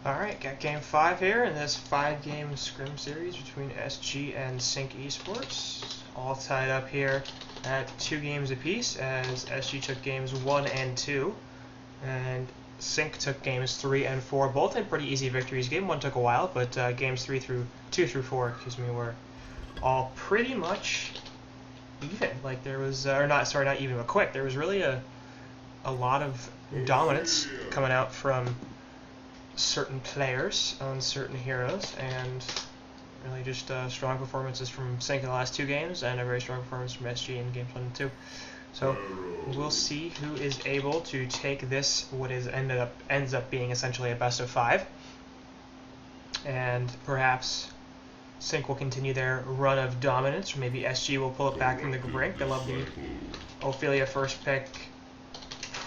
Alright, got game 5 here in this 5-game scrim series between SG and Sync Esports. All tied up here at 2 games apiece as SG took games 1 and 2 and Sync took games 3 and 4, both in pretty easy victories. Game 1 took a while, but games 2 through 4, were all pretty much even. Like there was, not even, but quick. There was really a lot of dominance coming out from certain players on certain heroes, and really just strong performances from Sync in the last 2 games, and a very strong performance from SG in games 1 and 2. So we'll see who is able to take this, what is ends up being essentially a best of 5, and perhaps Sync will continue their run of dominance, or maybe SG will pull it back from the brink. I love the Ophelia first pick.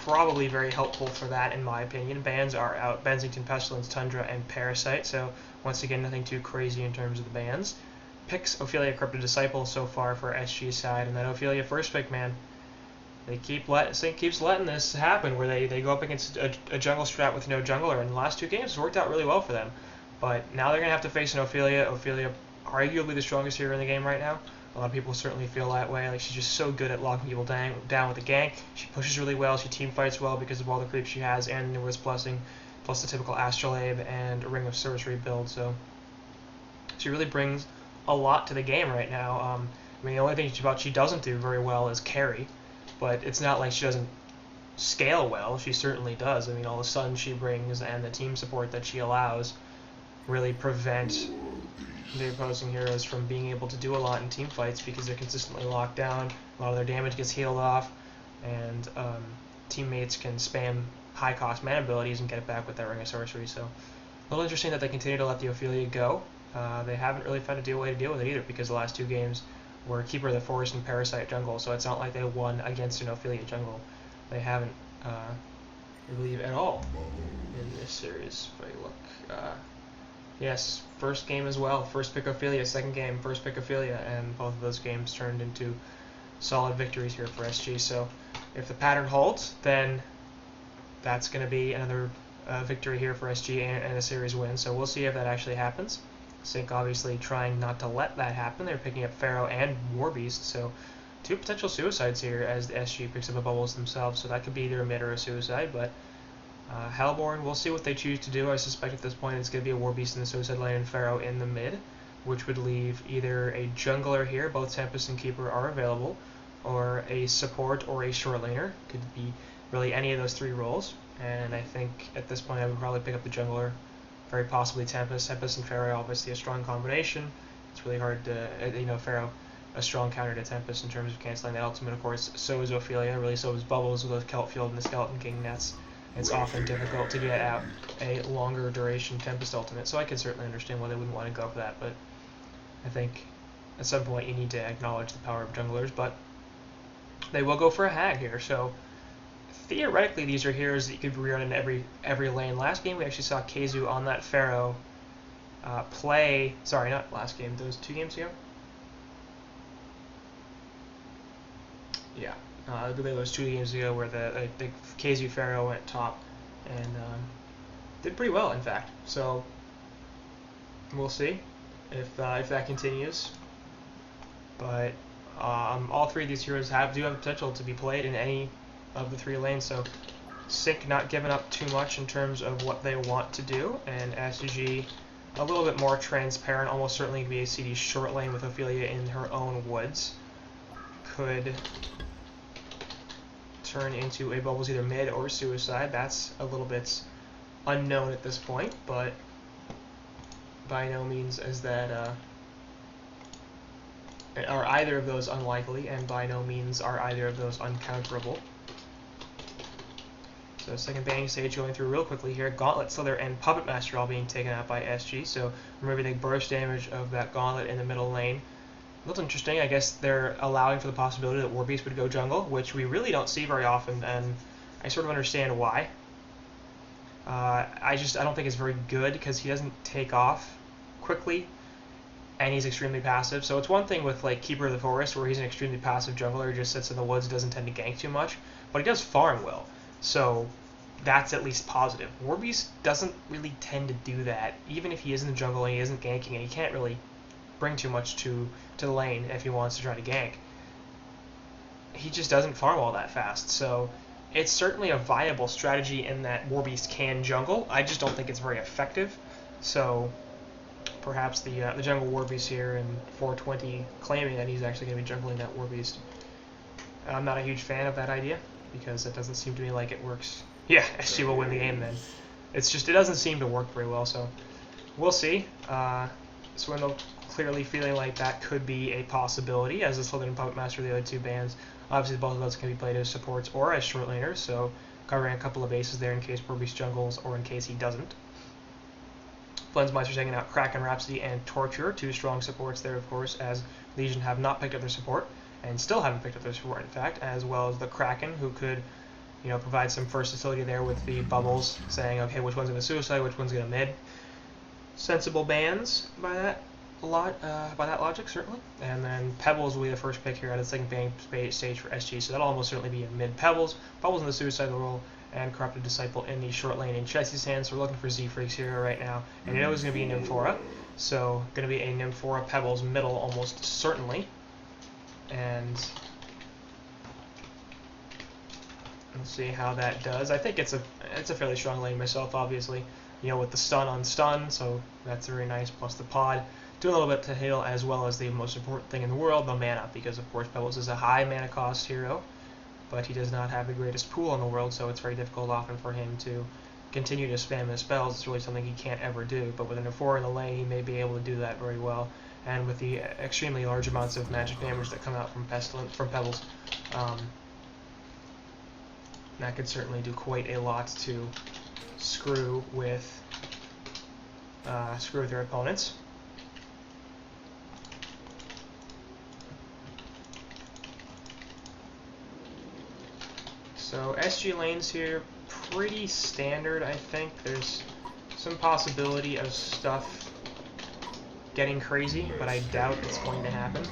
Probably very helpful for that, in my opinion. Bans are out: Bensington, Pestilence, Tundra, and Parasite. So once again, nothing too crazy in terms of the bans. Picks Ophelia Corrupted Disciple so far for SG's side, and that Ophelia first pick, man. Sync keeps letting this happen, where they go up against a jungle strat with no jungler, and the last 2 games it's worked out really well for them. But now they're gonna have to face an Ophelia. Ophelia, arguably the strongest hero in the game right now. A lot of people certainly feel that way. Like, she's just so good at locking people down with the gank. She pushes really well. She team fights well because of all the creeps she has and Numerous Blessing, plus the typical Astrolabe and a Ring of Sorcery build. So she really brings a lot to the game right now. I mean, the only thing she doesn't do very well is carry, but it's not like she doesn't scale well. She certainly does. I mean, all the stun she brings and the team support that she allows really prevent the opposing heroes from being able to do a lot in team fights, because they're consistently locked down. A lot of their damage gets healed off, and teammates can spam high-cost mana abilities and get it back with that Ring of Sorcery. So a little interesting that they continue to let the Ophelia go. They haven't really found a way to deal with it either, because the last 2 games were Keeper of the Forest and Parasite jungle, so it's not like they won against an Ophelia jungle. They haven't, I believe, at all in this series. If I look, yes, first game as well. First pick Ophelia, second game, first pick Ophelia, and both of those games turned into solid victories here for SG. So if the pattern holds, then that's going to be another victory here for SG and a series win. So we'll see if that actually happens. Sync obviously trying not to let that happen. They're picking up Pharaoh and Warbeast, so 2 potential suicides here as the SG picks up the bubbles themselves. So that could be either a mid or a suicide, but Hellborn, we'll see what they choose to do. I suspect at this point it's going to be a Warbeast in the Suicide Lane and Pharaoh in the mid, which would leave either a jungler here, both Tempest and Keeper are available, or a support or a short laner. Could be really any of those 3 roles, and I think at this point I would probably pick up the jungler, very possibly Tempest. Tempest and Pharaoh obviously a strong combination. It's really hard to, Pharaoh a strong counter to Tempest in terms of canceling that ultimate, of course. So is Ophelia, really so is Bubbles with the Kelp Field and the Skeleton King nets. It's often difficult to get out a longer duration Tempest ultimate, so I can certainly understand why they wouldn't want to go for that, but I think at some point you need to acknowledge the power of junglers. But they will go for a hag here, so theoretically these are heroes that you could rerun in every lane. Last game we actually saw Keizu on that Pharaoh play, sorry, not last game, those 2 games ago? Yeah. I believe it was 2 games ago where the Keizu Pharaoh went top and did pretty well, in fact. So we'll see if that continues. But all 3 of these heroes do have potential to be played in any of the 3 lanes. So Sync not giving up too much in terms of what they want to do, and SG a little bit more transparent. Almost certainly be a CD short lane with Ophelia in her own woods. Could turn into a Bubbles either mid or suicide. That's a little bit unknown at this point, but by no means is that are either of those unlikely, and by no means are either of those uncounterable. So second banning stage going through real quickly here. Gauntlet, Slither, and Puppet Master all being taken out by SG, so remember the burst damage of that Gauntlet in the middle lane. That's interesting. I guess they're allowing for the possibility that Warbeast would go jungle, which we really don't see very often, and I sort of understand why. I don't think it's very good, because he doesn't take off quickly, and he's extremely passive. So it's one thing with like Keeper of the Forest, where he's an extremely passive jungler who just sits in the woods, doesn't tend to gank too much, but he does farm well. So that's at least positive. Warbeast doesn't really tend to do that, even if he is in the jungle and he isn't ganking, and he can't really bring too much to the lane if he wants to try to gank. He just doesn't farm all that fast, so it's certainly a viable strategy in that Warbeast can jungle. I just don't think it's very effective, so perhaps the jungle Warbeast here in 420 claiming that he's actually going to be jungling that Warbeast. I'm not a huge fan of that idea, because it doesn't seem to me like it works. Yeah, SG will win the game then. It's just, it doesn't seem to work very well, so we'll see. Swindle clearly feeling like that could be a possibility as the Slytherin and Puppet Master of the other two bands. Obviously, both of those can be played as supports or as short laners, so covering a couple of bases there in case Warbeast jungles or in case he doesn't. Flensmeister's hanging out Kraken, Rhapsody, and Torture, two strong supports there, of course, as Legion have not picked up their support, and still haven't picked up their support, in fact, as well as the Kraken, who could, you know, provide some versatility there with the bubbles, saying, okay, which one's going to suicide, which one's going to mid. Sensible bans by that logic, certainly. And then Pebbles will be the first pick here at the second ban stage for SG, so that'll almost certainly be a mid Pebbles. Bubbles in the suicidal role, and Corrupted Disciple in the short lane in Chelsea's hands. So we're looking for Z-Freaks here right now, and you know it's going to be a Nymphora. So going to be a Nymphora Pebbles middle almost certainly. And let's see how that does. I think it's a fairly strong lane myself, obviously. You know, with the stun on stun, so that's very nice. Plus the pod, doing a little bit to heal, as well as the most important thing in the world, the mana, because of course Pebbles is a high mana cost hero, but he does not have the greatest pool in the world, so it's very difficult often for him to continue to spam his spells. It's really something he can't ever do. But with an Nymphora in the lane, he may be able to do that very well. And with the extremely large amounts of magic damage that come out from Pebbles, that could certainly do quite a lot to screw with their opponents. So SG lanes here, pretty standard, I think. There's some possibility of stuff getting crazy, but I doubt it's going to happen.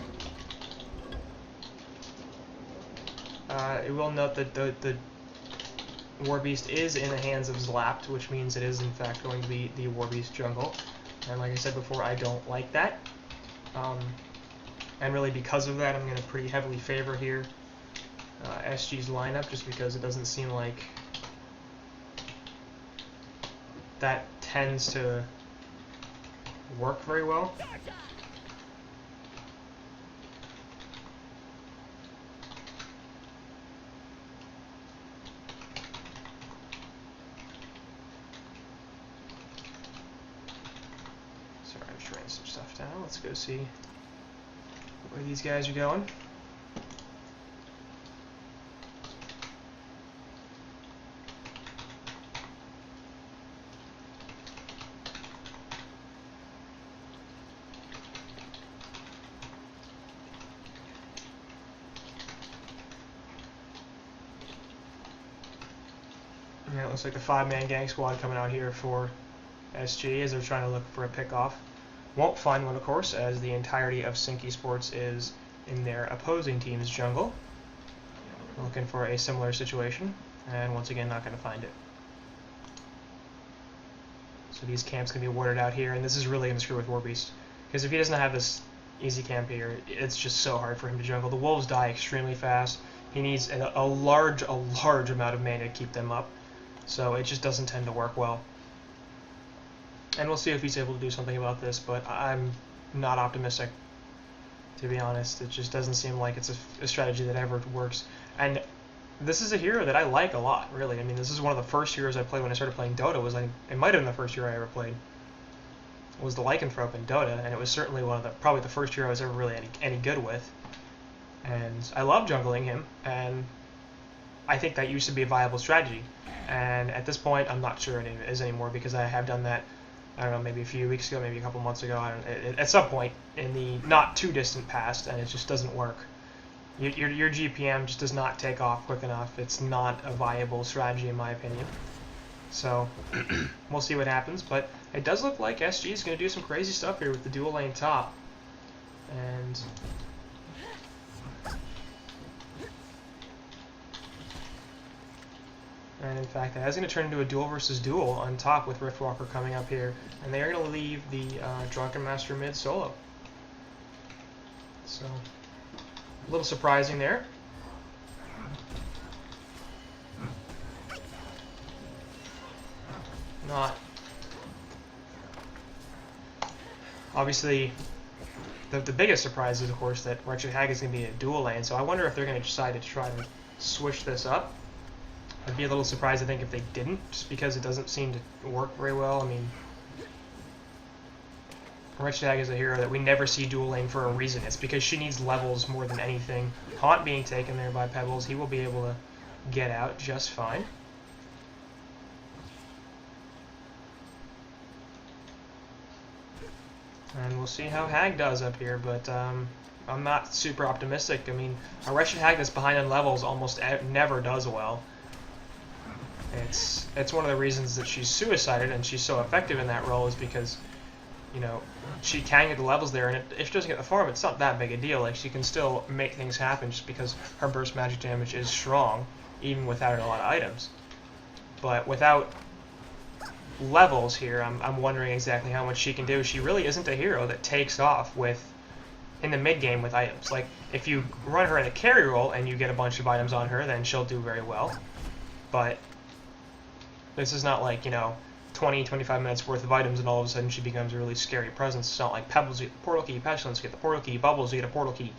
I will note that the Warbeast is in the hands of Zlapt, which means it is in fact going to be the Warbeast jungle. And like I said before, I don't like that. And really because of that, I'm going to pretty heavily favor here SG's lineup, just because it doesn't seem like that tends to work very well. Sorry, I'm just writing some stuff down. Let's go see where these guys are going. Yeah, it looks like the 5-man gang squad coming out here for SG as they're trying to look for a pickoff. Won't find one, of course, as the entirety of Sync Esports is in their opposing team's jungle. Looking for a similar situation, and once again, not going to find it. So these camps can be warded out here, and this is really going to screw with Warbeast, because if he doesn't have this easy camp here, it's just so hard for him to jungle. The wolves die extremely fast. He needs a large amount of mana to keep them up. So it just doesn't tend to work well. And we'll see if he's able to do something about this, but I'm not optimistic, to be honest. It just doesn't seem like it's a strategy that ever works. And this is a hero that I like a lot, really. I mean, this is one of the first heroes I played when I started playing Dota. It might have been the first hero I ever played. It was the Lycanthrope in Dota, and it was certainly probably the first hero I was ever really any good with. And I love jungling him, and I think that used to be a viable strategy. And at this point, I'm not sure it is anymore, because I have done that, I don't know, maybe a few weeks ago, maybe a couple months ago, at some point in the not too distant past, and it just doesn't work. Your GPM just does not take off quick enough. It's not a viable strategy, in my opinion. So we'll see what happens, but it does look like SG is going to do some crazy stuff here with the dual lane top. And And in fact, that is going to turn into a duel versus duel on top with Riftwalker coming up here. And they are going to leave the Drunken Master mid solo. So, a little surprising there. Not. Obviously, the biggest surprise is, of course, that Wretched Hag is going to be in a dual lane. So I wonder if they're going to decide to try to switch this up. I'd be a little surprised, I think, if they didn't, just because it doesn't seem to work very well. I mean, Wretched Hag is a hero that we never see dual lane for a reason. It's because she needs levels more than anything. Haunt being taken there by Pebbles, he will be able to get out just fine. And we'll see how Hag does up here, but I'm not super optimistic. I mean, a Wretched Hag that's behind on levels almost never does well. It's one of the reasons that she's suicided and she's so effective in that role is because, you know, she can get the levels there, and if she doesn't get the farm, it's not that big a deal. Like, she can still make things happen just because her burst magic damage is strong, even without a lot of items. But without levels here, I'm wondering exactly how much she can do. She really isn't a hero that takes off in the mid game with items. Like, if you run her in a carry role and you get a bunch of items on her, then she'll do very well. But this is not like, you know, 20, 25 minutes worth of items and all of a sudden she becomes a really scary presence. It's not like Pebbles, you get the portal key, Pestilence, you get the portal key, Bubbles, you get a portal key.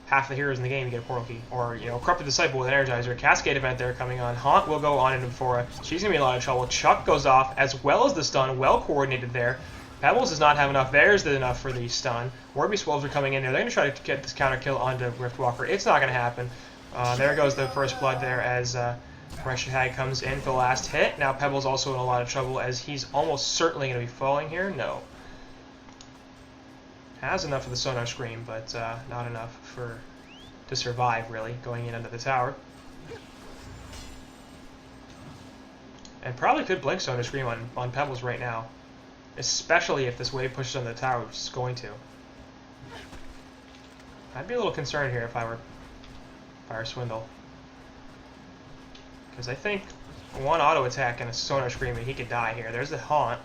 Half the heroes in the game, you get a portal key. Or, you know, Corrupted Disciple with Energizer. Cascade event there coming on. Haunt will go on into Amphora. She's going to be in a lot of trouble. Chuck goes off, as well as the stun. Well coordinated there. Pebbles does not have enough. There's enough for the stun. Warbeast Wolves are coming in there. They're going to try to get this counter kill onto Riftwalker. It's not going to happen. There goes the first blood there as Wretched Hag comes in for the last hit. Now Pebbles also in a lot of trouble as he's almost certainly going to be falling here. No. Has enough of the Sonar Scream, but not enough to survive, really, going in under the tower. And probably could blink Sonar Scream on Pebbles right now. Especially if this wave pushes on the tower, which it's going to. I'd be a little concerned here if I were Swindle. Because I think one auto attack and a Sonar Scream and he could die here. There's the Haunt.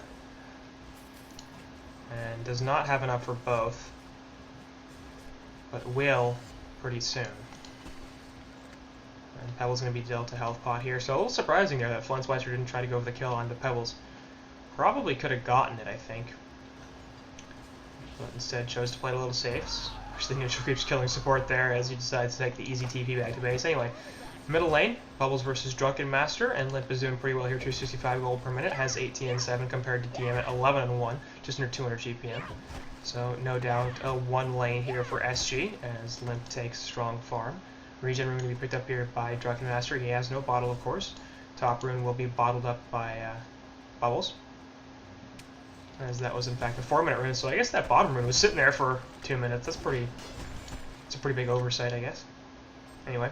And does not have enough for both. But will pretty soon. And Pebbles going to be dealt a health pot here. So a little surprising there that Flunsweiser didn't try to go for the kill onto Pebbles. Probably could have gotten it, I think. But instead chose to play it a little safe. Which the neutral creeps killing support there as he decides to take the easy TP back to base. Anyway, middle lane, Bubbles versus Drunken Master, and Limp is doing pretty well here, 265 gold per minute, has 8 TN7 compared to DM at 11 and 1, just under 200 GPM. So no doubt a one lane here for SG as Limp takes strong farm. Regen rune will be picked up here by Drunken Master. He has no bottle, of course. Top rune will be bottled up by Bubbles, as that was in fact a 4-minute rune. So I guess that bottom rune was sitting there for 2 minutes. It's a pretty big oversight, I guess. Anyway,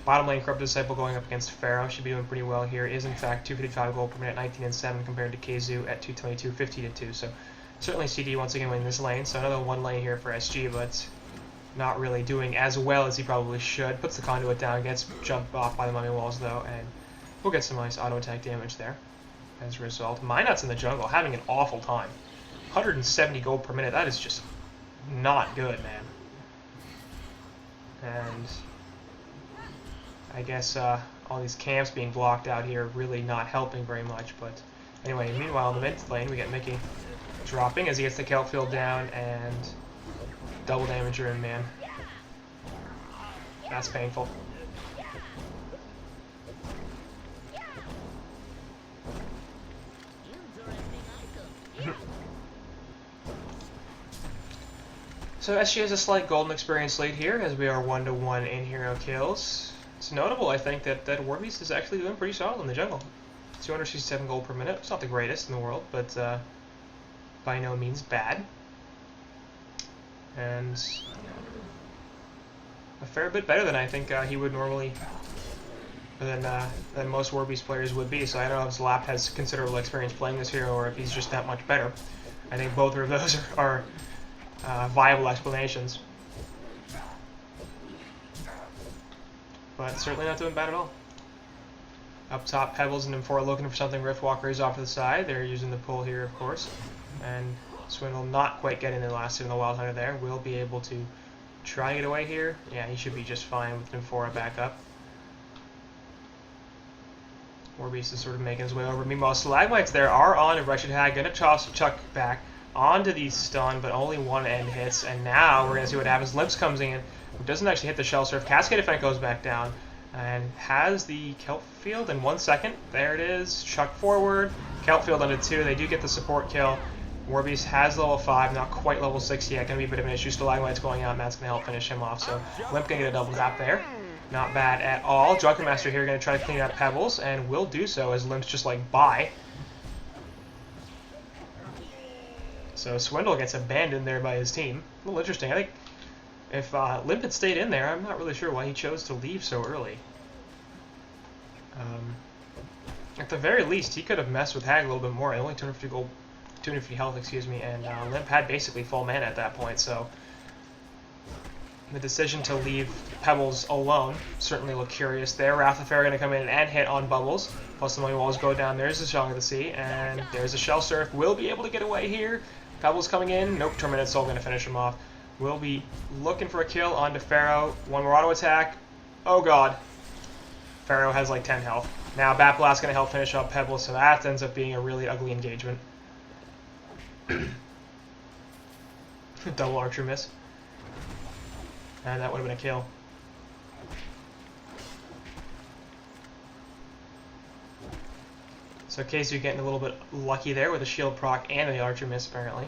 bottom lane Corrupted Disciple going up against Pharaoh. Should be doing pretty well here. Is in fact 255 gold per minute, 19 and 7 compared to Keizu at 222, 15 and 2. So certainly CD once again winning this lane. So another one lane here for SG, but not really doing as well as he probably should. Puts the conduit down, gets jumped off by the mummy walls though, and we'll get some nice auto attack damage there as a result. Minot's in the jungle having an awful time. 170 gold per minute. That is just not good, man. And I guess all these camps being blocked out here really not helping very much. But anyway, meanwhile in the mid lane we get Mickey dropping as he gets the Kelp field down and double damage rune, man. That's painful. So SG has a slight golden experience lead here as we are 1-1 in hero kills. It's notable, I think, that Warbeast is actually doing pretty solid in the jungle. 267 gold per minute. It's not the greatest in the world, but by no means bad. And a fair bit better than I think he would normally, than most Warbeast players would be. So I don't know if Zlap has considerable experience playing this hero or if he's just that much better. I think both of those are viable explanations. But certainly not doing bad at all. Up top, Pebbles and M4 looking for something. Riftwalker is off to the side. They're using the pull here, of course. And Swindle not quite getting the last hit in the Wild Hunter there. Will be able to try and get away here. Yeah, he should be just fine with M4 back up. Warbeast is sort of making his way over. Meanwhile, Stalagmites there are on, and Wretched Hag going to toss Chuck back onto the stun, but only one end hits. And now we're going to see what happens. Limps comes in, doesn't actually hit the Shell Surf. Cascade Effect goes back down, and has the Kelp Field in 1 second. There it is. Chuck forward. Kelp Field onto 2. They do get the support kill. Warbeast has level 5, not quite level 6 yet. Going to be a bit of an issue. Stalagmite's going out, and that's going to help finish him off. So Limp going to get a double tap there. Not bad at all. Drunken Master here going to try to clean up Pebbles, and will do so as Limp's just like, bye. So Swindle gets abandoned there by his team. A little interesting. I think if Limp had stayed in there, I'm not really sure why he chose to leave so early. At the very least, he could have messed with Hag a little bit more. Only 250 health, excuse me, and Limp had basically full mana at that point, so the decision to leave Pebbles alone certainly looked curious there. Wrath of Fair going to come in and hit on Bubbles. Plus the money walls go down. There's the Song of the Sea, and there's a Shell Surf. Will be able to get away here. Pebbles coming in. Nope, Terminate Soul going to finish him off. Will be looking for a kill onto Pharaoh. One more auto attack. Oh god. Pharaoh has like 10 health. Now Bat Blast going to help finish off Pebbles, so that ends up being a really ugly engagement. Double archer miss. And that would have been a kill. So Casey getting a little bit lucky there with a shield proc and the archer miss apparently.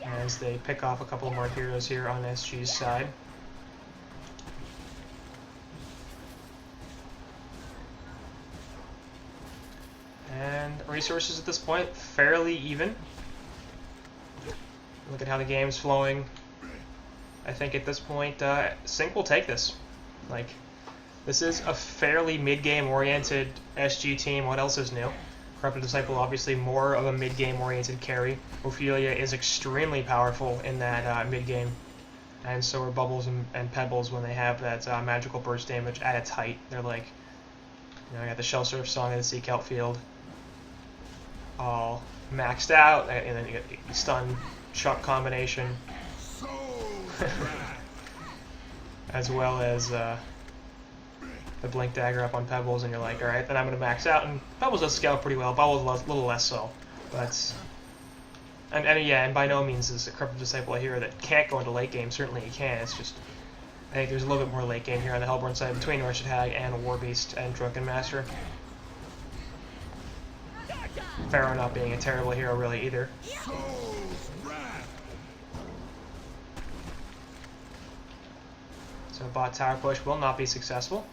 As they pick off a couple more heroes here on SG's side. And resources at this point fairly even. Look at how the game's flowing. I think at this point, Sync will take this. Like, this is a fairly mid-game oriented SG team. What else is new? Corrupted Disciple, obviously more of a mid-game oriented carry. Ophelia is extremely powerful in that mid-game. And so are Bubbles and Pebbles when they have that magical burst damage at its height. They're like, you know, I got the Shell Surf, Song of the Sea, Kelp Field all maxed out, and then you get the stun Chuck combination. As well as the Blink Dagger up on Pebbles, and you're like, alright, then I'm going to max out, and Pebbles does scale pretty well, Bubbles a little less so, but, and by no means is a Corrupted Disciple a hero that can't go into late game. Certainly he can, it's just, I think there's a little bit more late game here on the Hellborn side between Wretched Hag and Warbeast and Drunken Master. Pharaoh not being a terrible hero really either. So bot tower push will not be successful.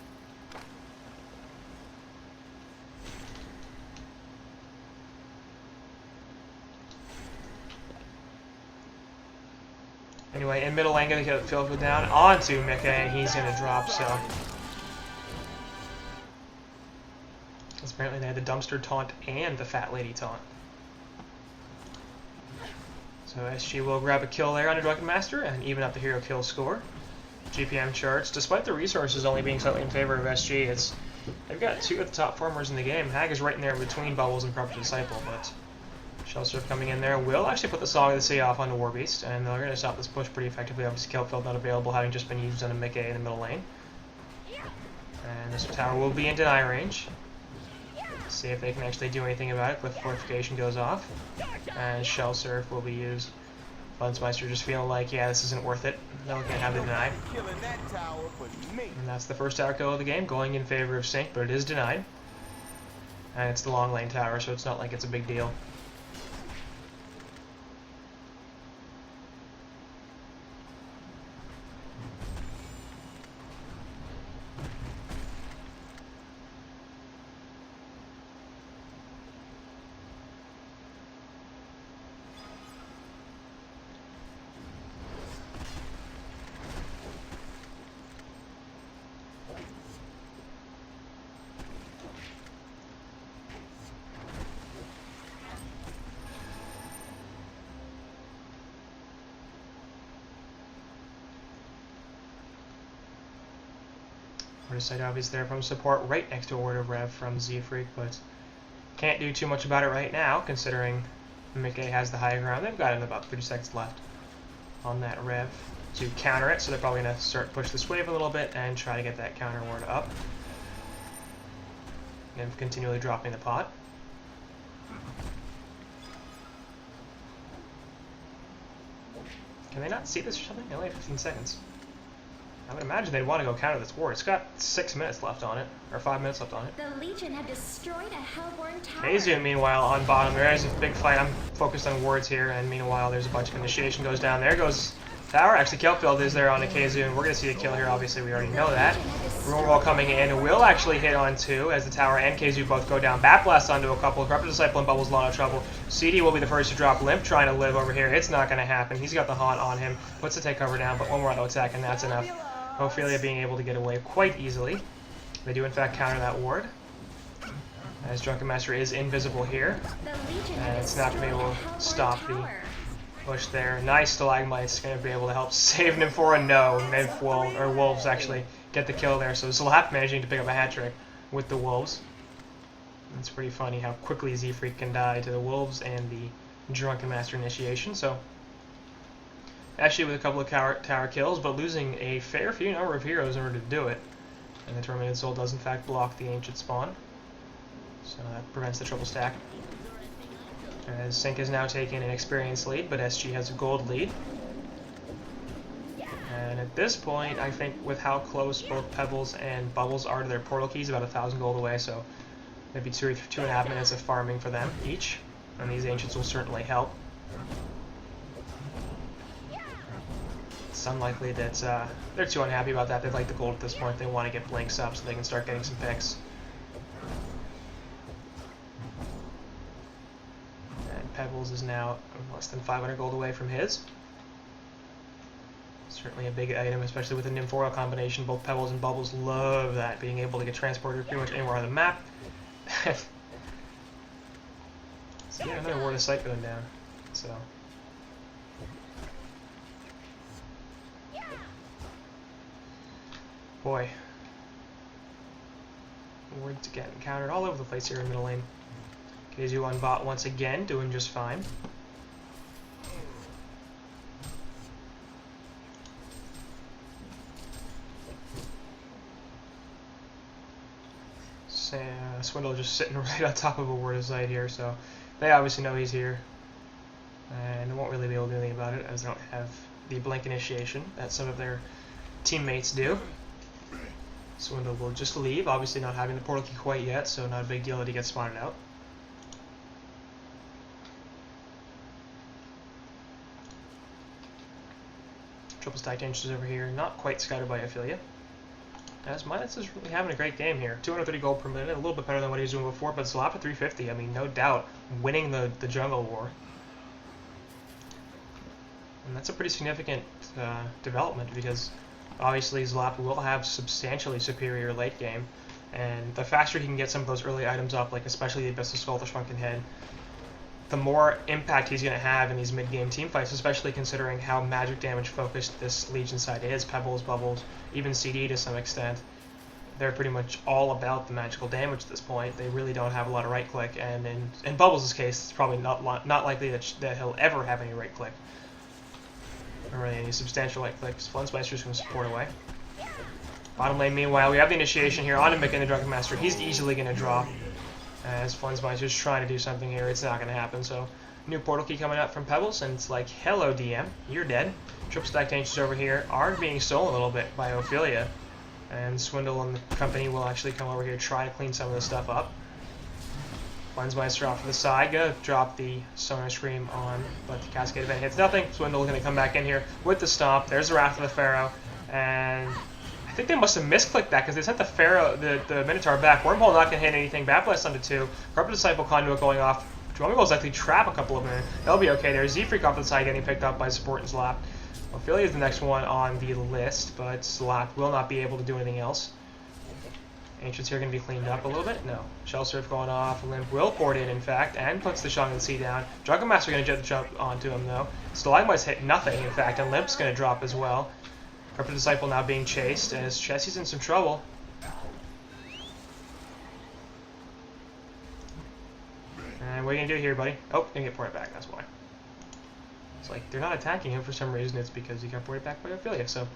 Anyway, in middle lane, going to get Philip down onto Mika, and he's going to drop, so. Apparently they had the Dumpster taunt and the Fat Lady taunt. So SG will grab a kill there on a Drunken Master and even up the hero kill score. GPM charts, despite the resources only being slightly in favor of SG, they've got two of the top farmers in the game. Hag is right in there between Bubbles and Corrupted Disciple, but Shell Surf coming in there will actually put the Song of the Sea off onto Warbeast, and they're going to stop this push pretty effectively. Obviously, Kelpfield not available, having just been used on a Mickey in the middle lane. And this tower will be in deny range. See if they can actually do anything about it. With Fortification goes off, and Shell Surf will be used. Fundsmeister just feeling like, yeah, this isn't worth it. They're going to have it denied. And that's the first tower kill of the game, going in favor of Sync, but it is denied. And it's the long lane tower, so it's not like it's a big deal. Word of Sight obviously there from support right next to a Word of Rev from Z-Freak, but can't do too much about it right now considering Mickey has the high ground. They've got about 30 seconds left on that Rev to counter it, so they're probably going to start push this wave a little bit and try to get that counter ward up. And continually dropping the pot. Can they not see this or something? They only have 15 seconds. I would imagine they'd want to go counter this ward. It's got 6 minutes left on it, or 5 minutes left on it. The Legion have destroyed a Hellborn tower. Kazoo, meanwhile, on bottom. There is a big fight. I'm focused on wards here, and meanwhile, there's a bunch of initiation goes down. There goes tower. Actually, Killfield is there on the Kazoo, and we're going to see the kill here. Obviously, we already know that. Rumor Wall coming in will actually hit on 2 as the tower and Kazoo both go down. Bat Blast onto a couple. Corrupted Disciple and Bubbles a lot of trouble. CD will be the first to drop. Limp trying to live over here. It's not going to happen. He's got the haunt on him. Puts the takeover down, but one more auto attack, and that's enough. Ophelia being able to get away quite easily. They do in fact counter that ward, as Drunken Master is invisible here, and it's not going to be able to stop the push there. Nice Stalagmite's going to be able to help save Nymphora. No, Wolves actually get the kill there, so Zlap managing to pick up a hat trick with the Wolves. It's pretty funny how quickly Z-Freak can die to the Wolves and the Drunken Master initiation. So actually with a couple of tower kills, but losing a fair few number of heroes in order to do it. And the Tormented Soul does in fact block the Ancient Spawn, so that prevents the triple stack. As Sync is now taking an experience lead, but SG has a gold lead. And at this point, I think with how close both Pebbles and Bubbles are to their portal keys, about 1,000 gold away, so maybe 2.5 minutes of farming for them each, and these Ancients will certainly help. It's unlikely that they're too unhappy about that. They'd like the gold at this point. They want to get blinks up so they can start getting some picks. And Pebbles is now less than 500 gold away from his. Certainly a big item, especially with the Nymphora combination. Both Pebbles and Bubbles love that, being able to get transported pretty much anywhere on the map. So yeah, another Word of Sight going down. So boy, Word's getting countered all over the place here in middle lane. Kazoo on bot once again, doing just fine. Swindle just sitting right on top of a Word of Sight here, so they obviously know he's here. And they won't really be able to do anything about it, as they don't have the blink initiation that some of their teammates do. Swindle will just leave, obviously not having the portal key quite yet, so not a big deal that he gets spotted out. Triple stack Ancients over here, not quite scouted by Ophelia. As Midas is really having a great game here. 230 gold per minute, a little bit better than what he was doing before, but Zlap at 350, I mean, no doubt, winning the jungle war. And that's a pretty significant development, because obviously Zlap will have substantially superior late game, and the faster he can get some of those early items up, like especially the Abyss of Skull, the Shrunken Head, the more impact he's going to have in these mid-game team fights, especially considering how magic damage focused this Legion side is. Pebbles, Bubbles, even CD to some extent. They're pretty much all about the magical damage at this point. They really don't have a lot of right-click, and in Bubbles' case, it's probably not likely that he'll ever have any right-click. Or really any substantial right-click. Flensmeister's going to support away. Bottom lane, meanwhile, we have the initiation here on Mick and the Drunken Master. He's easily going to drop. As Flensmeister's trying to do something here, it's not going to happen. So, new portal key coming out from Pebbles, and it's like, hello DM, you're dead. Triple stacked Ancients over here are being stolen a little bit by Ophelia, and Swindle and the company will actually come over here try to clean some of this stuff up. Flensmeister off to the side, gonna drop the Sonar Scream on, but the Cascade event hits nothing. Swindle gonna come back in here with the stomp. There's the Wrath of the Pharaoh, and I think they must have misclicked that because they sent the Pharaoh, the Minotaur back. Wormhole not going to hit anything. Bat Blast onto 2. Corrupted Disciple Conduit going off. Drumming Bowl's likely trap a couple of them. They'll be okay there. Z-Freak off the side getting picked up by Support and Zlap. Ophelia is the next one on the list, but Zlap will not be able to do anything else. Ancients here going to be cleaned up a little bit. No. Shell Surf going off. Limp will port in fact, and puts the Shotgun C down. Drunken Master going to jet the jump onto him, though. Stalagmite's hit nothing, in fact, and Limp's going to drop as well. Corrupted Disciple now being chased, as Chessie's in some trouble. And what are you going to do here, buddy? Oh, didn't get ported back, that's why. It's like, they're not attacking him for some reason. It's because he got ported back by Ophelia. So,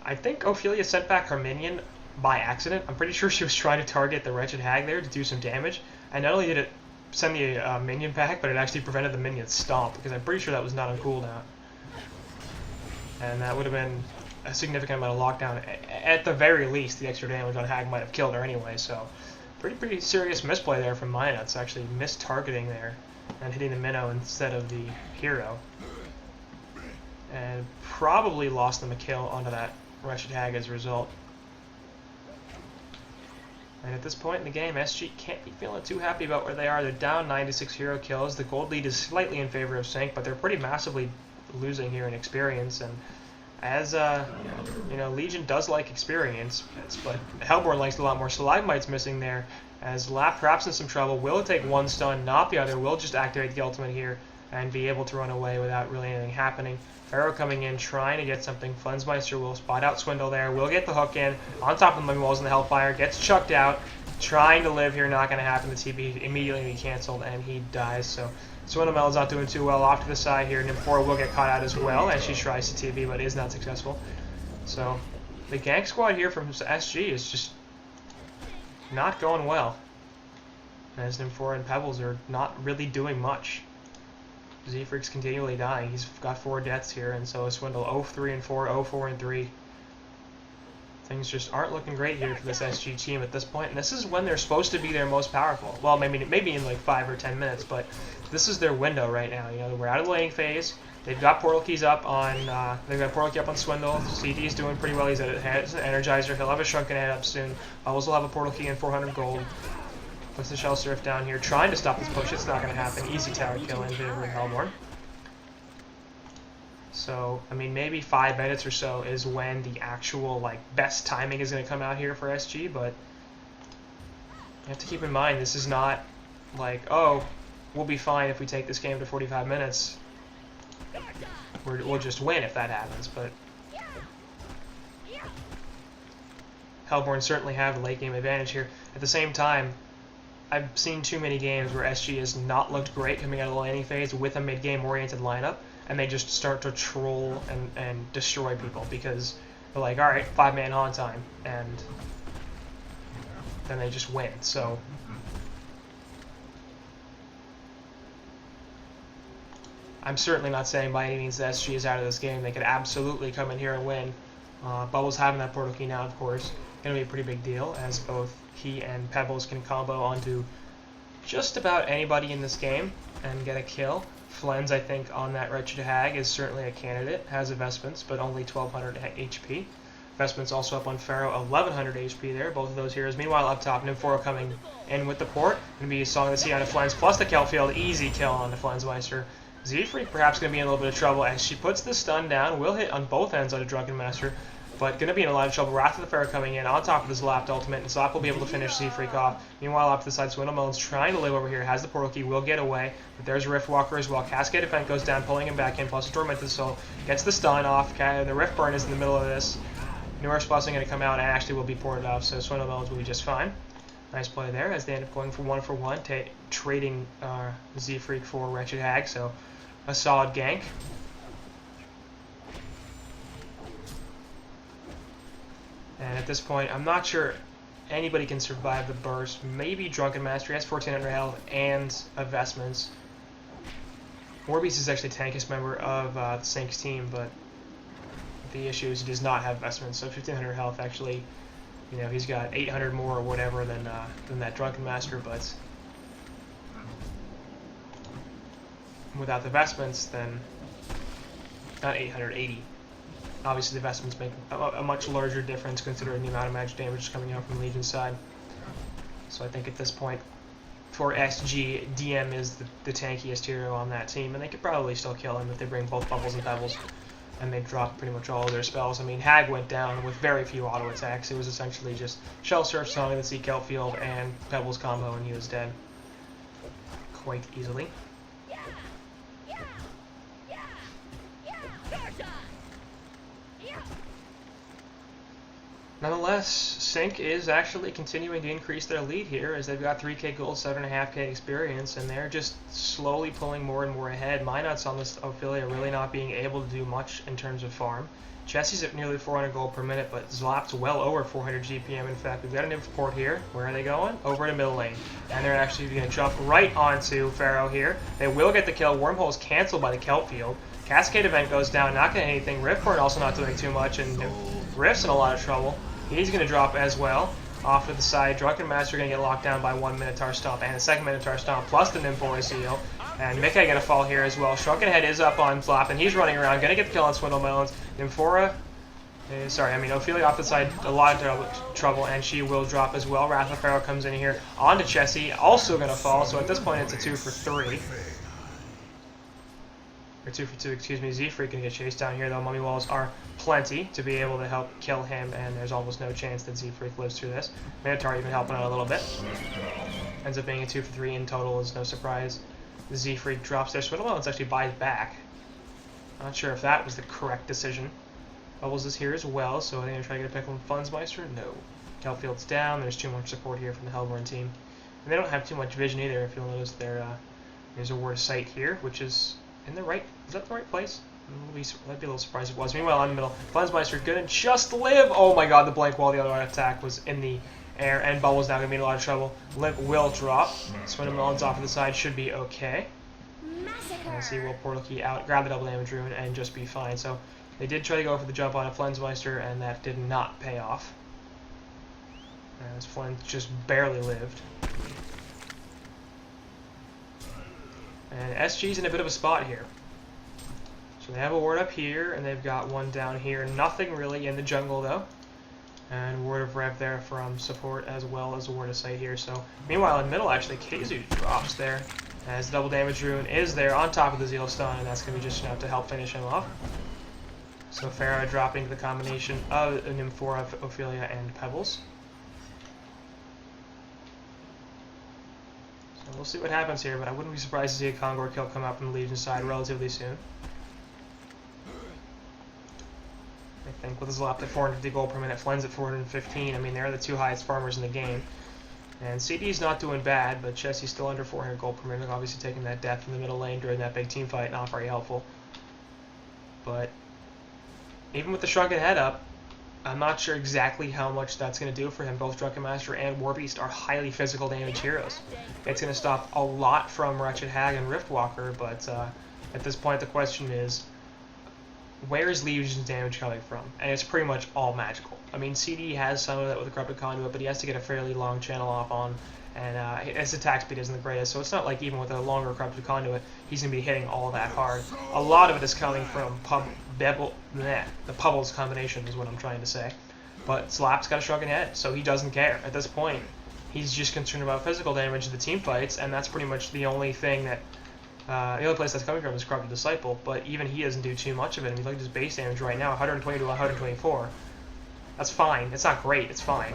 I think Ophelia sent back her minion by accident. I'm pretty sure she was trying to target the Wretched Hag there to do some damage. And not only did it send the minion back, but it actually prevented the minion stomp, because I'm pretty sure that was not on cooldown. And that would have been a significant amount of lockdown. At the very least, the extra damage on Hag might have killed her anyway, so pretty serious misplay there from Mina. It's actually mis-targeting there and hitting the minnow instead of the hero. And probably lost them a kill onto that Wretched Hag as a result. And at this point in the game, SG can't be feeling too happy about where they are. They're down 96 hero kills. The gold lead is slightly in favor of Sync, but they're pretty massively losing here in experience. And as you know, Legion does like experience, but Hellborn likes a lot more. Stalagmite's missing there, as Lap perhaps in some trouble. Will take one stun, not the other. Will just activate the ultimate here and be able to run away without really anything happening. Pharaoh coming in, trying to get something. Flensmeister will spot out Swindle there. Will get the hook in, on top of the Living Walls and the Hellfire. Gets chucked out. Trying to live here, not going to happen. The TP immediately canceled, and he dies. So Swindle is not doing too well off to the side here. Nymphora will get caught out as well, as she tries to TP, but is not successful. So the gank squad here from SG is just not going well, as Nymphora and Pebbles are not really doing much. Z-Freak's continually dying. He's got 4 deaths here, and so is Swindle. 0-3 and 4, 0-4 and 3. Things just aren't looking great here for this SG team at this point, and this is when they're supposed to be their most powerful. Well, maybe in like 5 or 10 minutes, but this is their window right now. You know, we're out of the laning phase. They've got portal keys up on. Swindle. CD is doing pretty well. He's at an Energizer. He'll have a Shrunken Head up soon. Bubbles will have a portal key and 400 gold. Puts the Shell Surf down here, trying to stop this push. It's not going to happen. Easy tower kill in favor of Hellborn. So, I mean, maybe 5 minutes or so is when the actual, like, best timing is going to come out here for SG, but you have to keep in mind, this is not like, oh, we'll be fine if we take this game to 45 minutes. We'll just win if that happens, but Hellborn certainly have the late game advantage here. At the same time, I've seen too many games where SG has not looked great coming out of the laning phase with a mid-game oriented lineup, and they just start to troll and destroy people because they're like, alright, 5-man haunt time, and then they just win. So I'm certainly not saying by any means that SG is out of this game. They could absolutely come in here and win. Bubbles having that portal key now, of course, going to be a pretty big deal, as both he and Pebbles can combo onto just about anybody in this game and get a kill. Flens, I think, on that Wretched Hag is certainly a candidate. Has a Vestments, but only 1200 HP. Vestments also up on Pharaoh, 1100 HP there, both of those heroes. Meanwhile, up top, Nymphora coming in with the port. Going to be a Song of the Sea on the Flens, plus the Kelfield. Easy kill on the Flensmeister. Z-Freak perhaps going to be in a little bit of trouble as she puts the stun down. Will hit on both ends on a Drunken Master, but going to be in a lot of trouble. Wrath of the Pharaoh coming in on top of his lapped ultimate, and Slap will be able to finish Z-Freak off. Meanwhile, off to the side, Swindlemelon's trying to live over here, has the portal key, will get away, but there's Riftwalker as well. Cascade Event goes down, pulling him back in, plus a Tormented Soul. Gets the stun off. The Rift Burn is in the middle of this. Numerous Blessing going to come out and actually will be ported off, so Swindlemelon's will be just fine. Nice play there as they end up going for one, trading Z-Freak for Wretched Hag, so a solid gank. And at this point, I'm not sure anybody can survive the burst. Maybe Drunken Master. He has 1400 health and a Vestments. Morbius is actually the tankiest member of the Sync's team, but the issue is he does not have Vestments. So 1500 health actually, you know, he's got 800 more or whatever than that Drunken Master, but without the Vestments, then not 880. Obviously, the Vestments make a much larger difference considering the amount of magic damage coming out from Legion's side. So I think at this point, for SG, DM is the tankiest hero on that team, and they could probably still kill him if they bring both Bubbles and Pebbles, and they drop pretty much all of their spells. I mean, Hag went down with very few auto attacks. It was essentially just Shell Surf, Song of the Sea, Kelfield, and Pebbles combo, and he was dead quite easily. Nonetheless, Sync is actually continuing to increase their lead here as they've got 3k gold, 7.5k experience, and they're just slowly pulling more and more ahead. Minot's on this Ophelia really not being able to do much in terms of farm. Jesse's at nearly 400 gold per minute, but Zlap's well over 400 GPM. In fact, we've got a nymph port here. Where are they going? Over to middle lane. And they're actually going to jump right onto Pharaoh here. They will get the kill. Wormhole's canceled by the kelp field. Cascade event goes down, not getting anything. Riftborn also not doing too much, and Rift's in a lot of trouble. He's going to drop as well. Off to the side, Drunken Master going to get locked down by 1 Minotaur Stomp and a second Minotaur Stomp plus the Nymphoid Seal. And Mickey going to fall here as well. Shrunken Head is up on Zlap, and he's running around, going to get the kill on Swindle Melons. Ophelia off the side, a lot of trouble, and she will drop as well. Wrath of Pharaoh comes in here onto Chessie, also going to fall, so at this point it's a 2 for 3. Or 2 for 2, excuse me. Z-Freak going to get chased down here, though. Mummy Walls are plenty to be able to help kill him, and there's almost no chance that Z-Freak lives through this. Minotaur even helping out a little bit. Ends up being a 2 for 3 in total, is no surprise. Z-Freak drops there. Swindle Melons actually buys back. Not sure if that was the correct decision. Bubbles is here as well, so are they going to try to get a pick on Fundsmeister? No. Kelfield's down. There's too much support here from the Hellborn team. And they don't have too much vision either, if you'll notice. There's a word of sight here, which is in the right... Is that the right place? I'd be a little surprised if it was. Meanwhile, in the middle, Fundsmeister gonna just live! Oh my god, the blank wall, the other attack was in the air, and Bubbles now gonna be in a lot of trouble. Limp will drop. Swindle Melons off to the side should be okay. And see, will Portal Key out, grab the double damage rune, and just be fine. So they did try to go for the jump on a Flensmeister, and that did not pay off. As Flens just barely lived. And SG's in a bit of a spot here. So they have a ward up here, and they've got one down here. Nothing really in the jungle, though. And word of rev there from support, as well as a word of sight here. So meanwhile, in middle, actually, Keizu drops there. As the double damage rune is there on top of the Zeal Stun, and that's going to be just enough to help finish him off. So Pharaoh dropping the combination of Nymphora, Ophelia, and Pebbles. So we'll see what happens here, but I wouldn't be surprised to see a Kongor kill come out from the Legion side relatively soon. I think with his Zlap at 450 gold per minute, Flens at 415, I mean, they're the two highest farmers in the game. And CD's not doing bad, but Chessie's still under 400 gold per minute, obviously taking that death in the middle lane during that big team fight, not very helpful. But even with the Shrunken Head up, I'm not sure exactly how much that's going to do for him. Both Drunken Master and Warbeast are highly physical damage heroes. It's going to stop a lot from Wretched Hag and Riftwalker, but at this point the question is, where is Legion's damage coming from? And it's pretty much all magical. I mean, CD has some of that with the Corrupted Conduit, but he has to get a fairly long channel off on, and his attack speed isn't the greatest, so it's not like even with a longer Corrupted Conduit, he's going to be hitting all that hard. A lot of it is coming from the Pebbles combination is what I'm trying to say. But Zlap's got a Shrunken Head, so he doesn't care. At this point, he's just concerned about physical damage in the team fights, and that's pretty much the only thing that the only place that's coming from is Corrupted Disciple, but even he doesn't do too much of it. I mean, look at his base damage right now, 120 to 124. That's fine. It's not great, it's fine.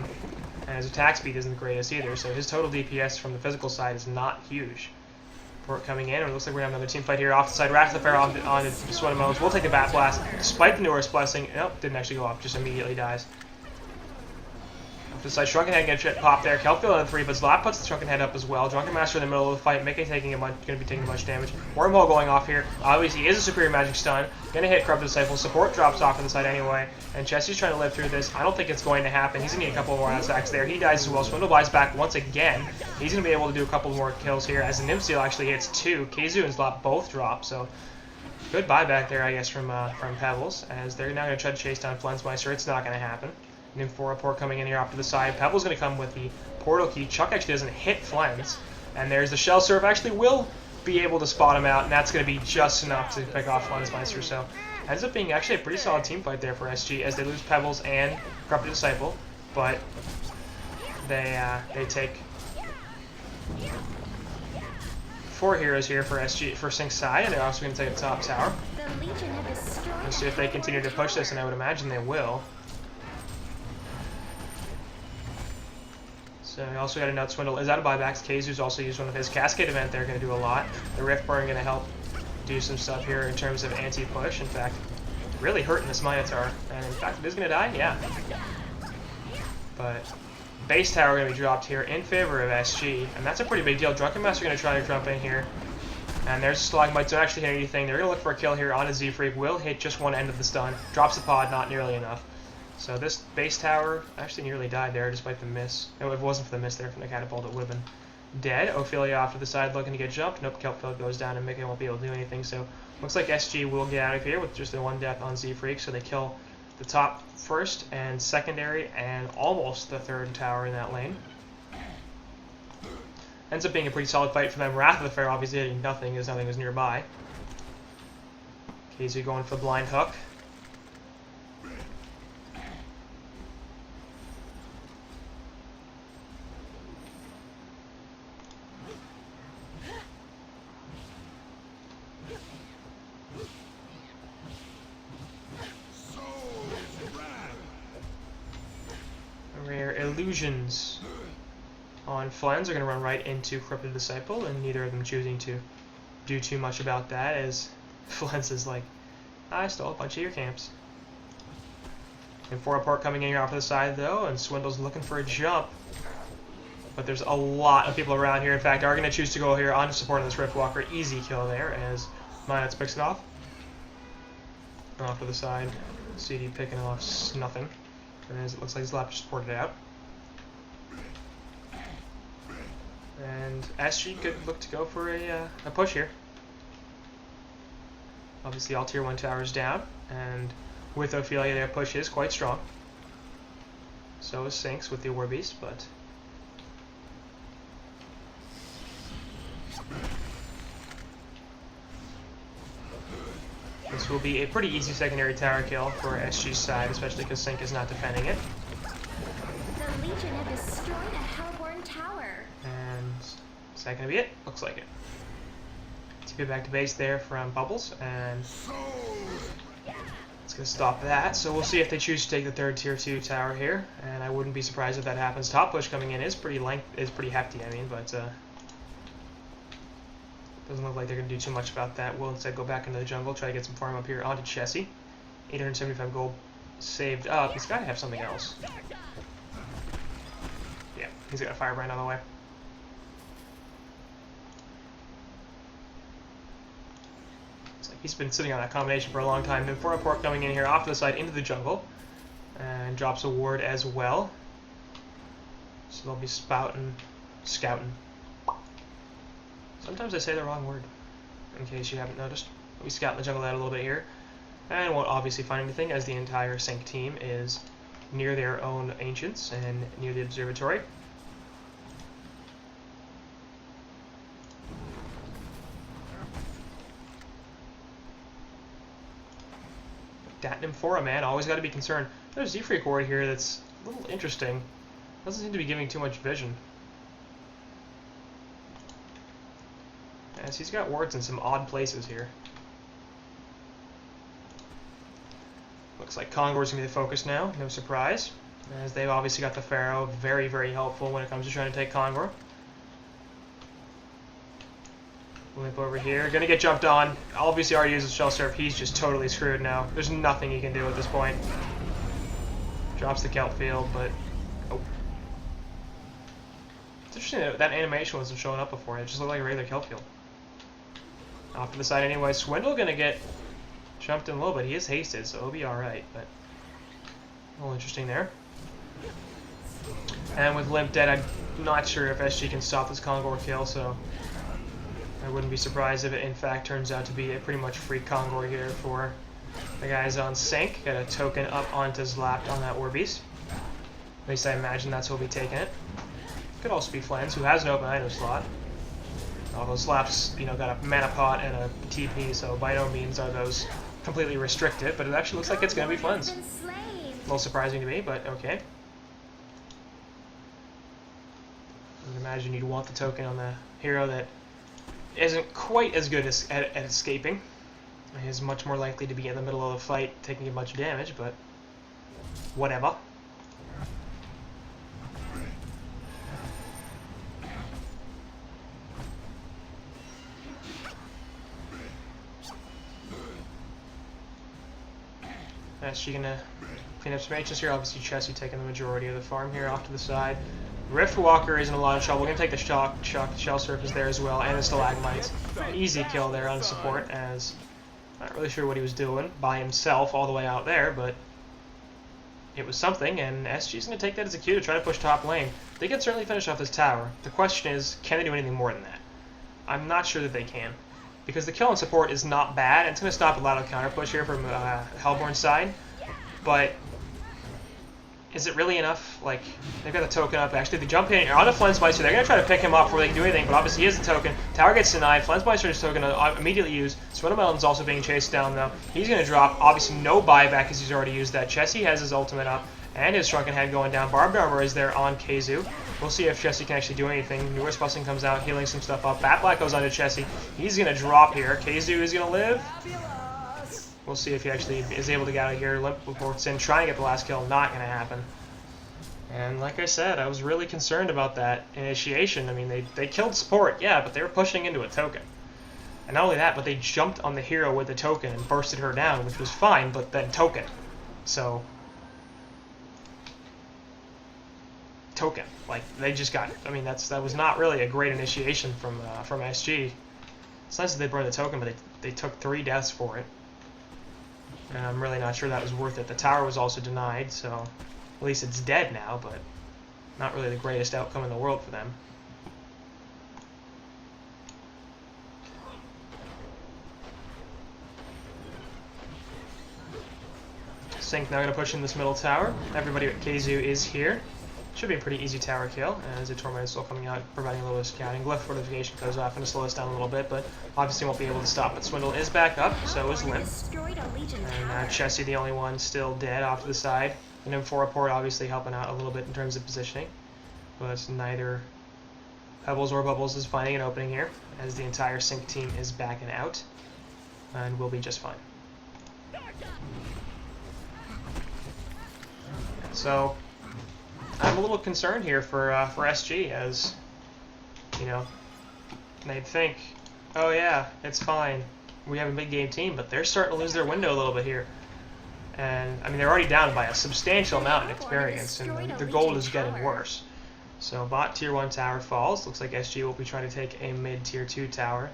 And his attack speed isn't the greatest either, so his total DPS from the physical side is not huge. Port coming in, and it looks like we're going to have another team fight here off the side. Wrath of the Pharaoh on the Sweat of Moans. We'll take the Bat Blast, despite the Newer's Blessing. Nope, didn't actually go off, just immediately dies. Off the side, Shrunken Head gets pop there. Kelfield on 3, but Zlap puts the Shrunken Head up as well. Drunken Master in the middle of the fight, Mickey going to be taking a bunch of damage. Wormhole going off here. Obviously, he is a superior magic stun. Going to hit Corrupted Disciple. Support drops off to the side anyway. And Chessie's trying to live through this. I don't think it's going to happen. He's going to need a couple more attacks there. He dies as well. Swindle buys back once again. He's going to be able to do a couple more kills here as the Nymph Seal actually hits 2. Keizu and Zlap both drop, so good buyback there, I guess, from Pebbles, as they're now going to try to chase down Flensmeister. It's not going to happen. Nymphora Port coming in here off to the side. Pebble's going to come with the Portal Key. Chuck actually doesn't hit Flens. And there's the Shell Serve. Actually will be able to spot him out, and that's going to be just enough to pick off Flensmeister. So ends up being actually a pretty solid team fight there for SG as they lose Pebbles and Corrupted Disciple. But they take 4 heroes here for SG for Sync's side, and they're also going to take a top tower. Let's see if they continue to push this, and I would imagine they will. So we also got a Nut Swindle. Is out of buybacks. Keizu's also used one of his Cascade event. They're going to do a lot. The Riftborn going to help do some stuff here in terms of anti-push. In fact, really hurting this Minotaur. And in fact, it is going to die? Yeah. But base tower going to be dropped here in favor of SG, and that's a pretty big deal. Drunken Master going to try to jump in here. And there's Stalagmites don't actually hit anything. They're going to look for a kill here on a Z-Freak. Will hit just one end of the stun. Drops the pod, not nearly enough. So this base tower actually nearly died there despite the miss. No, if it wasn't for the miss there from the catapult, it would have been dead. Ophelia off to the side looking to get jumped. Nope, Kelpfield goes down and Mickey won't be able to do anything. So looks like SG will get out of here with just the one death on Z-Freak. So they kill the top first and secondary and almost the third tower in that lane. Ends up being a pretty solid fight for them. Wrath of the Pharaoh obviously hitting nothing as nothing was nearby. KZ going for the blind hook. Rare illusions on Flens are going to run right into Corrupted Disciple, and neither of them choosing to do too much about that, as Flens is like, I stole a bunch of your camps. And 4 apart coming in here off to the side though, and Swindle's looking for a jump. But there's a lot of people around here. In fact, are going to choose to go here on support of this Riftwalker. Easy kill there as Minus picks it off. Off to the side. CD picking off nothing. As it looks like his lap just ported out. And SG could look to go for a push here. Obviously all tier 1 towers down, and with Ophelia their push is quite strong. So is Sinks with the War Beast, but this will be a pretty easy secondary tower kill for SG's side, especially because Sink is not defending it. The Legion have destroyed a Hellborn tower. And is that going to be it? Looks like it. TP back to base there from Bubbles, and it's going to stop that. So we'll see if they choose to take the third tier 2 tower here, and I wouldn't be surprised if that happens. Top push coming in is pretty hefty, I mean, but doesn't look like they're going to do too much about that. We'll instead go back into the jungle, try to get some farm up here onto Chessie. 875 gold saved up. He's got to have something else. Yeah, he's got a firebrand on the way. Looks like he's been sitting on that combination for a long time. Then 4 port coming in here off to the side into the jungle. And drops a ward as well. So they'll be scouting. Sometimes I say the wrong word, in case you haven't noticed. We scout in the jungle out a little bit here. And won't obviously find anything, as the entire Sync team is near their own ancients and near the observatory. Dat Nymphora, man, always got to be concerned. There's a Z-Freak ward here that's a little interesting. Doesn't seem to be giving too much vision. As he's got wards in some odd places here. Looks like Kongor's going to be the focus now, no surprise. As they've obviously got the Pharaoh, very, very helpful when it comes to trying to take Kongor. Limp over here, going to get jumped on. Obviously already uses Shell Surf, he's just totally screwed now. There's nothing he can do at this point. Drops the Kelp field, but... oh. It's interesting that that animation wasn't showing up before, it just looked like a regular Kelp field. Off to the side anyway. Swindle gonna get jumped in a little bit. He is hasted, so he'll be alright, but a little interesting there. And with Limp dead, I'm not sure if SG can stop this Kongor kill, so I wouldn't be surprised if it in fact turns out to be a pretty much free Kongor here for the guys on Sync. Got a token up onto Zlapt on that War Beast. At least I imagine that's who'll be taking it. Could also be Flens, who has an open item slot. All those slaps, you know, got a mana pot and a TP, so by no means are those completely restricted, but it actually looks like it's going to be Flens. A little surprising to me, but okay. I would imagine you'd want the token on the hero that isn't quite as good as at escaping. He's much more likely to be in the middle of the fight, taking a bunch of damage, but whatever. Is she gonna Clean up some H's here. Obviously, Chessie taking the majority of the farm here off to the side. Riftwalker is in a lot of trouble. We're going to take the shell surface there as well, and the stalagmites. Easy kill there on support, as not really sure what he was doing by himself all the way out there, but it was something, and SG's going to take that as a cue to try to push top lane. They can certainly finish off this tower. The question is, can they do anything more than that? I'm not sure that they can, because the kill on support is not bad, and it's going to stop a lot of counter push here from Hellborn's side, but is it really enough? Like, they've got the token up. Actually, the jump in on the Flensmeister. They're going to try to pick him up before they can do anything, but obviously he is the token. Tower gets denied. Flensmeister's token immediately used. Swindlemelon's also being chased down, though. He's going to drop. Obviously, no buyback because he's already used that. Chessie has his ultimate up, and his Shrunken Head going down. Barbed Armor is there on Keizu. We'll see if Chessie can actually do anything. New Wisp Busting comes out, healing some stuff up. Bat Black goes onto Chessie. He's going to drop here. Keizu is going to live. We'll see if he actually is able to get out of here. Limp reports in, trying to get the last kill. Not going to happen. And like I said, I was really concerned about that initiation. I mean, they killed support, yeah, but they were pushing into a token. And not only that, but they jumped on the hero with the token and bursted her down, which was fine, but then token. So, token. Like, they just got, I mean, that was not really a great initiation from SG. It's nice that they burned the token, but they took 3 deaths for it. And I'm really not sure that was worth it. The tower was also denied, so at least it's dead now, but not really the greatest outcome in the world for them. Sync now going to push in this middle tower. Everybody at Keizu is here. Should be a pretty easy tower kill, as the Torment is still coming out, providing a little bit of scouting. Glyph fortification goes off and to slow us down a little bit, but obviously won't be able to stop it. Swindle is back up, so is Limp. And Chessie, the only one still dead off to the side. And then M4 report obviously helping out a little bit in terms of positioning, but neither Pebbles or Bubbles is finding an opening here, as the entire Sync team is backing out, and will be just fine. So I'm a little concerned here for SG, as you know, they'd think, oh yeah, it's fine, we have a big game team, but they're starting to lose their window a little bit here. And, I mean, they're already down by a substantial amount in experience, and the gold is getting worse. So, bot tier 1 tower falls. Looks like SG will be trying to take a mid tier 2 tower.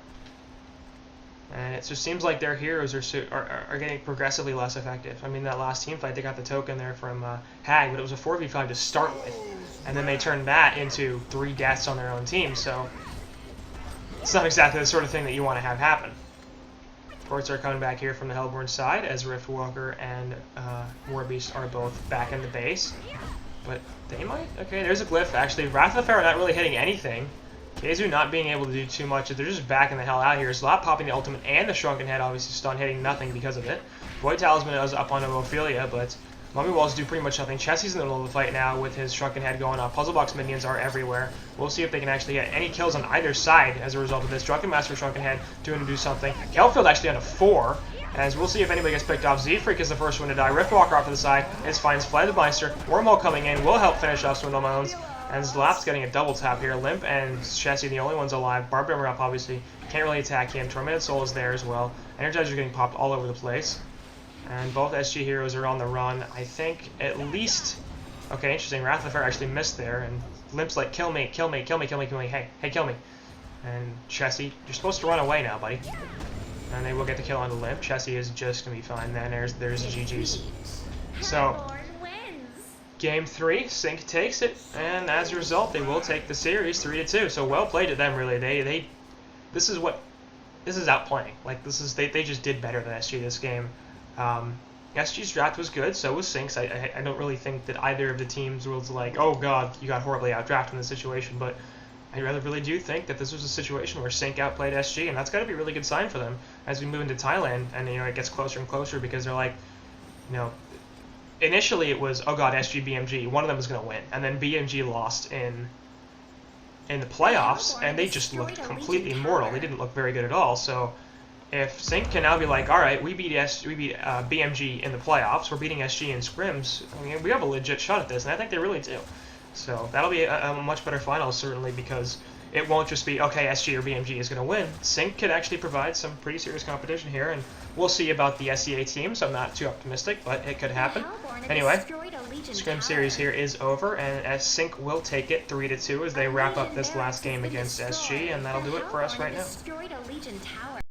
And it just seems like their heroes are getting progressively less effective. I mean, that last team fight, they got the token there from Hag, but it was a 4v5 to start with. And then they turned that into 3 deaths on their own team, so it's not exactly the sort of thing that you want to have happen. Reports are coming back here from the Hellborn side, as Riftwalker and Warbeast are both back in the base. But they might... Okay, there's a glyph. Actually, Wrath of the Pharaoh not really hitting anything. Keizu not being able to do too much. They're just backing the hell out here. Slot popping the ultimate and the Shrunken Head, obviously stun, hitting nothing because of it. Void Talisman is up on Ophelia, but Mummy Walls do pretty much nothing. Chessie's in the middle of the fight now with his Shrunken Head going off. Puzzle Box minions are everywhere. We'll see if they can actually get any kills on either side as a result of this. Drunken Master Shrunken Head doing to do something. Kelfield actually on a 4, as we'll see if anybody gets picked off. Z-Freak is the first one to die. Riftwalker off to the side. It finds Flensmeister. Wormhole coming in will help finish off Swindlemelons. And Zlap's getting a double tap here. Limp and Chessie, the only ones alive. Barbed Armor up, obviously. Can't really attack him. Tormented Soul is there as well. Energizer getting popped all over the place. And both SG heroes are on the run. I think at least... Okay, interesting. Wrath of the Pharaoh actually missed there. And Limp's like, kill me, kill me, kill me, kill me, kill me. Hey, kill me. And Chessie, you're supposed to run away now, buddy. And they will get the kill on the Limp. Chessie is just going to be fine. Then there's the GG's. So, Game 3, Sync takes it. And as a result, they will take the series 3-2. So well played to them, really. This is outplaying. Like, they just did better than SG this game. SG's draft was good, so was Sync's. I don't really think that either of the teams was like, oh god, you got horribly outdrafted in this situation, but I really do think that this was a situation where Sync outplayed SG, and that's got to be a really good sign for them as we move into Thailand, and it gets closer and closer, because they're like, initially it was, oh god, SG, BMG, one of them was going to win, and then BMG lost in the playoffs, and they just looked completely immortal. They didn't look very good at all, so if Sync can now be like, all right, we beat BMG in the playoffs, we're beating SG in scrims, I mean, we have a legit shot at this, and I think they really do. So that'll be a much better final, certainly, because it won't just be, okay, SG or BMG is going to win. Sync could actually provide some pretty serious competition here, and we'll see about the SEA team, so I'm not too optimistic, but it could happen. Anyway, Scrim series here is over, and Sync will take it 3-2 as they wrap up this last game against SG, and that'll do it for us right now.